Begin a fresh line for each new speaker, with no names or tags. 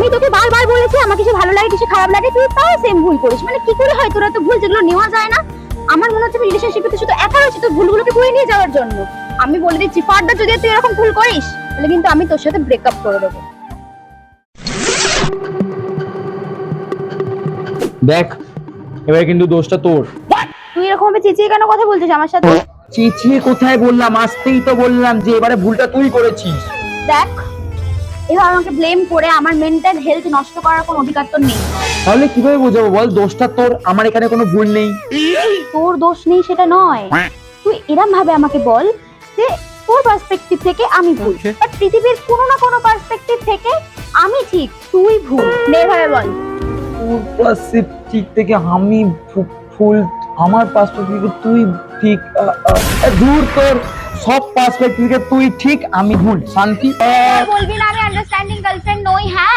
আমি তোকে বারবার বলেছি আমাকে সে ভালো লাগে কিছু খারাপ লাগে, তুই তাও সেম ভুল করিস। মানে কি করে হয় তোরা তো ভুল যেগুলো নেওয়া যায় না? আমার মনে হচ্ছে রিলেশনশিপে তো শুধু একা রয়েছে তোর ভুলগুলোকে বয়ে নিয়ে যাওয়ার জন্য। আমি বলে দিচ্ছি ফার্দার যদি তুই এরকম ভুল করিস তাহলে কিন্তু আমি তোর সাথে ব্রেকআপ করে দেবো।
দেখ, এবার কিন্তু দোষটা তোর।
তুই এরকম ভাবে চেঁচিয়ে কেন কথা বলছিস আমার সাথে?
চেঁচিয়ে কোথায় বললাম, আসতেই তো বললাম যে এবারে ভুলটা তুই করেছিস।
দেখ, এবার আমাকে ব্লেম করে আমার মেন্টাল হেলথ নষ্ট করার কোনো অধিকার তোর নেই।
তাহলে কিভাবে বোঝাবো বল দোষটা তোর, আমার এখানে কোনো ভুল নেই।
তোর দোষ নেই সেটা নয়, তুই এরম ভাবে আমাকে বল যে তোর পার্সপেক্টিভ থেকে আমি ভুল, বাট পৃথিবীর কোনো না কোনো পার্সপেক্টিভ থেকে আমি ঠিক তুই ভুল। নে ভাবে বল।
তোর পার্সপেক্টিভ থেকে আমি ভুল, আমার পার্সপেক্টিভ থেকে তুই ঠিক। দূর, তোর সব পার্সপেক্টিভ থেকে তুই ঠিক আমি ভুল। শান্তি।
বলবি না আমি আন্ডারস্ট্যান্ডিং গার্লফ্রেন্ড নই? হ্যাঁ